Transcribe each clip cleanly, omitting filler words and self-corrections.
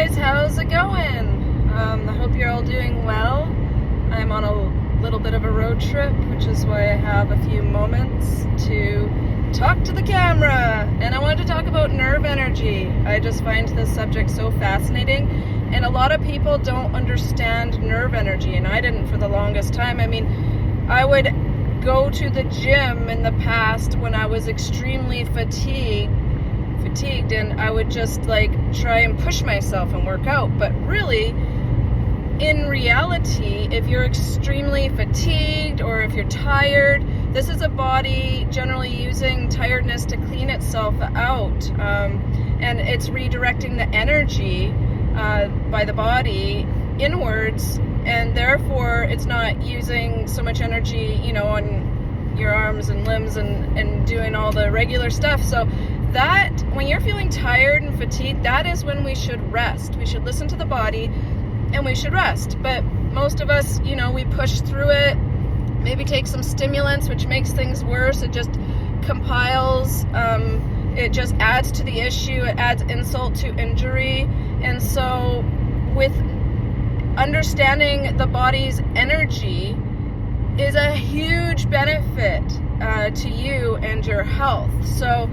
guys, how's it going? I hope you're all doing well. I'm on a little bit of a road trip, which is why I have a few moments to talk to the camera. And I wanted to talk about nerve energy. I just find this subject so fascinating, and a lot of people don't understand nerve energy, and I didn't for the longest time. I mean, I would go to the gym in the past when I was extremely fatigued, and I would just like try and push myself and work out. But really, in reality, if you're extremely fatigued or if you're tired, this is a body generally using tiredness to clean itself out, and it's redirecting the energy by the body inwards, and therefore it's not using so much energy, on your arms and limbs and doing all the regular stuff. So that when you're feeling tired and fatigued, that is when we should rest. We should listen to the body and we should rest. But most of us, we push through it, maybe take some stimulants, which makes things worse. It just compiles, it just adds to the issue, it adds insult to injury. And so with understanding the body's energy is a huge benefit to you and your health. So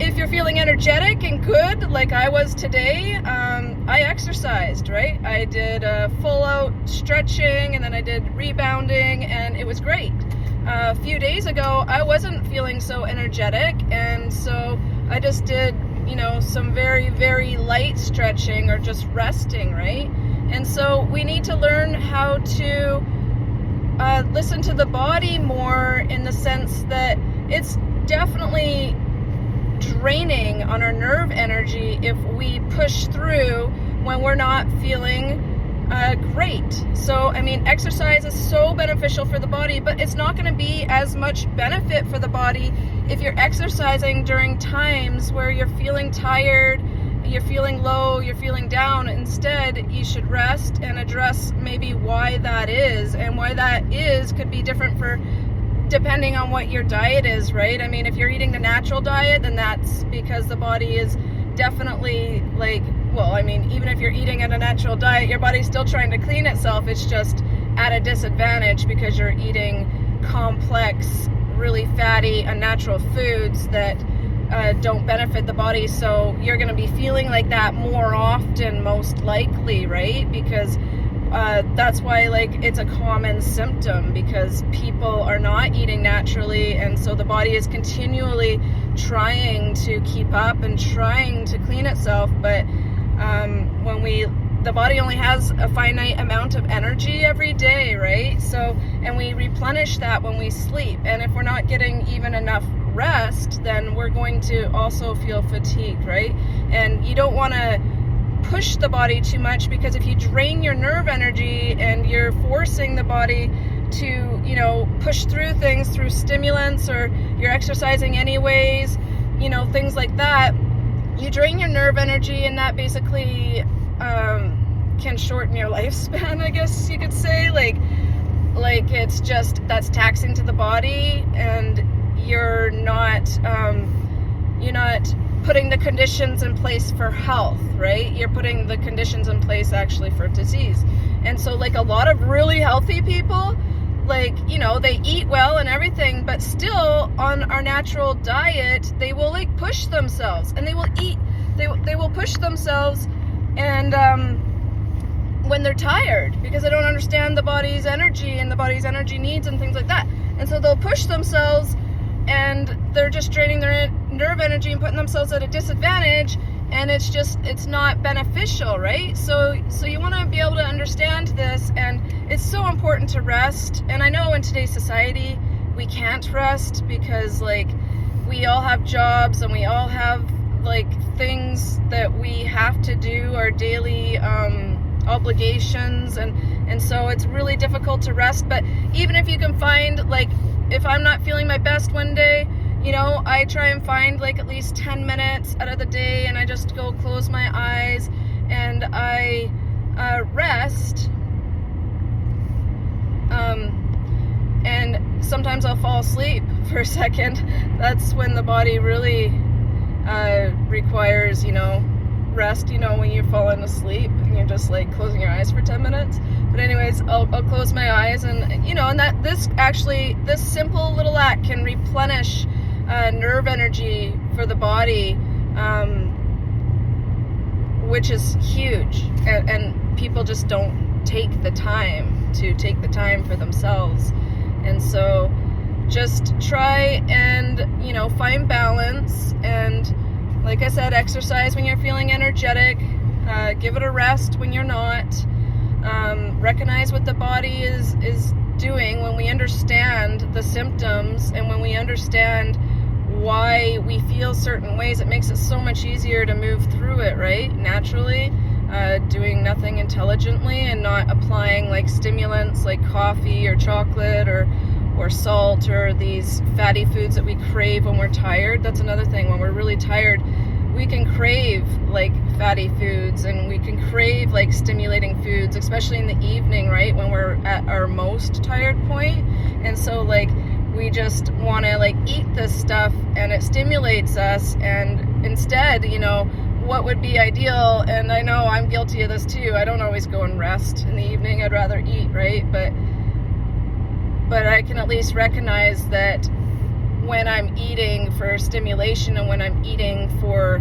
if you're feeling energetic and good, like I was today, I exercised, right? I did full out stretching, and then I did rebounding, and it was great. A few days ago, I wasn't feeling so energetic, and so I just did, some very, very light stretching or just resting, right? And so we need to learn how to listen to the body more, in the sense that it's definitely draining on our nerve energy if we push through when we're not feeling great. So, exercise is so beneficial for the body, but it's not going to be as much benefit for the body if you're exercising during times where you're feeling tired, you're feeling low, you're feeling down. Instead, you should rest and address maybe why that is, and why that is could be different for depending on what your diet is, right? If you're eating the natural diet, then that's because the body is definitely even if you're eating at a natural diet, your body's still trying to clean itself. It's just at a disadvantage because you're eating complex, really fatty, unnatural foods that don't benefit the body. So you're going to be feeling like that more often, most likely, right? Because that's why it's a common symptom, because people are not eating naturally, and so the body is continually trying to keep up and trying to clean itself. But the body only has a finite amount of energy every day, right? So, and we replenish that when we sleep, and if we're not getting even enough rest, then we're going to also feel fatigued, right? And you don't want to push the body too much, because if you drain your nerve energy and you're forcing the body to push through things through stimulants, or you're exercising anyways, things like that, you drain your nerve energy, and that basically can shorten your lifespan, I guess you could say. Like it's just, that's taxing to the body, and you're not putting the conditions in place for health, right? You're putting the conditions in place actually for disease. And so a lot of really healthy people, they eat well and everything, but still on our natural diet, they will push themselves, and they will push themselves, and when they're tired, because they don't understand the body's energy and the body's energy needs and things like that. And so they'll push themselves, and they're just draining their nerve energy and putting themselves at a disadvantage, and it's not beneficial, right? So you want to be able to understand this, and it's so important to rest. And I know in today's society we can't rest, because we all have jobs, and we all have things that we have to do, our daily obligations, and so it's really difficult to rest. But even if you can find, if I'm not feeling my best one day, I try and find at least 10 minutes out of the day, and I just go close my eyes and I rest. And sometimes I'll fall asleep for a second. That's when the body really requires, rest, you know, when you're falling asleep and you're just like closing your eyes for 10 minutes. But anyways, I'll close my eyes, and you know, and that this simple little act can replenish nerve energy for the body, which is huge, and people just don't take the time for themselves. And so just try and, you know, find balance, and like I said, exercise when you're feeling energetic, give it a rest when you're not, recognize what the body is doing. When we understand the symptoms and when we understand why we feel certain ways, it makes it so much easier to move through it, right? Naturally, doing nothing intelligently and not applying like stimulants like coffee or chocolate or salt or these fatty foods that we crave when we're tired. That's another thing. When we're really tired, we can crave like fatty foods, and we can crave like stimulating foods, especially in the evening, right? When we're at our most tired point. And so like we just want to like eat this stuff and it stimulates us, and instead, you know, what would be ideal, and I know I'm guilty of this too, I don't always go and rest in the evening, I'd rather eat, right? But I can at least recognize that when I'm eating for stimulation and when I'm eating for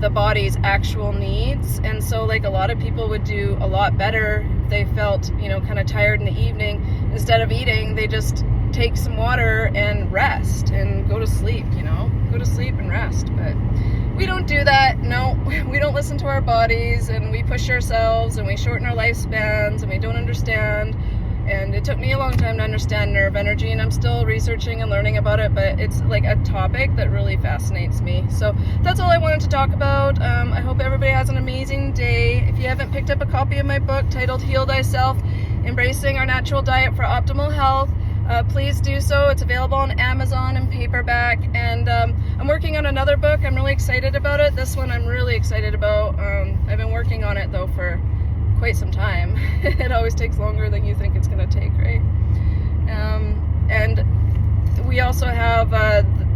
the body's actual needs. And so like a lot of people would do a lot better if they felt, you know, kind of tired in the evening. Instead of eating, they just take some water and rest and go to sleep, you know, go to sleep and rest. But we don't do that. No, we don't listen to our bodies, and we push ourselves and we shorten our lifespans, and we don't understand. And it took me a long time to understand nerve energy, and I'm still researching and learning about it, but it's like a topic that really fascinates me. So that's all I wanted to talk about. I hope everybody has an amazing day. If you haven't picked up a copy of my book titled Heal Thyself, Embracing Our Natural Diet for Optimal Health, please do so. It's available on Amazon in paperback, and I'm working on another book. I'm really excited about it. This one I'm really excited about. I've been working on it though for quite some time. It always takes longer than you think it's going to take, right? And we also have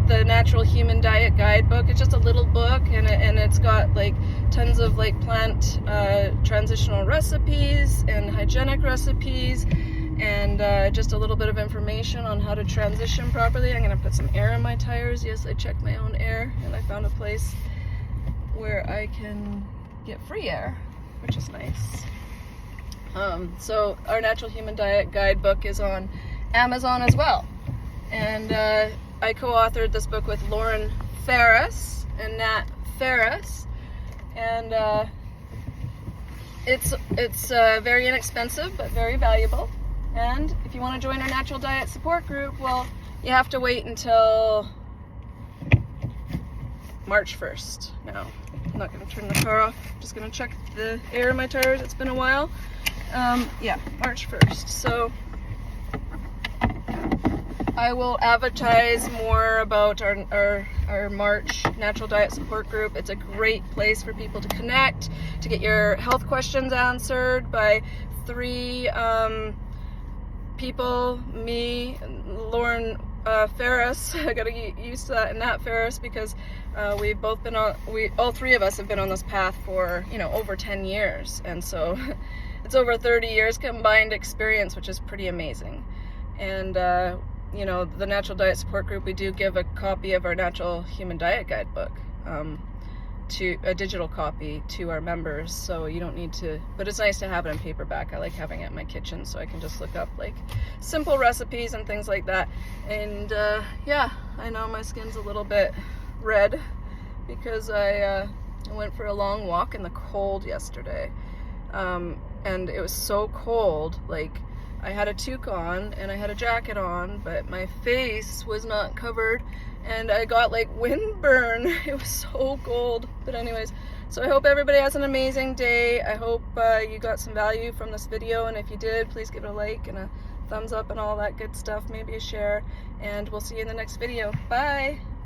the Natural Human Diet Guidebook. It's just a little book, and it's got like tons of like plant transitional recipes and hygienic recipes, and just a little bit of information on how to transition properly. I'm going to put some air in my tires. Yes, I checked my own air, and I found a place where I can get free air, which is nice. So our Natural Human Diet Guidebook is on Amazon as well. And I co-authored this book with Lauren Ferris and Nat Ferris. And it's very inexpensive, but very valuable. And if you want to join our natural diet support group, well, you have to wait until March 1st. Now, I'm not going to turn the car off. I'm just going to check the air in my tires. It's been a while. Yeah, March 1st. So I will advertise more about our March Natural Diet Support Group. It's a great place for people to connect, to get your health questions answered by 3 people, me, Lauren Ferris. I gotta get used to that, and Nat Ferris, because we've both been on, all 3 of us have been on this path for, you know, over 10 years. And so it's over 30 years combined experience, which is pretty amazing. And, you know, the Natural Diet Support Group, we do give a copy of our Natural Human Diet Guidebook, to a digital copy to our members, so you don't need to, but it's nice to have it in paperback. I like having it in my kitchen so I can just look up like simple recipes and things like that. And yeah, I know my skin's a little bit red because I went for a long walk in the cold yesterday, and it was so cold. Like, I had a toque on and I had a jacket on, but my face was not covered, and I got like windburn. It was so cold. But anyways, so I hope everybody has an amazing day. I hope you got some value from this video, and if you did, please give it a like and a thumbs up and all that good stuff, maybe a share, and we'll see you in the next video. Bye.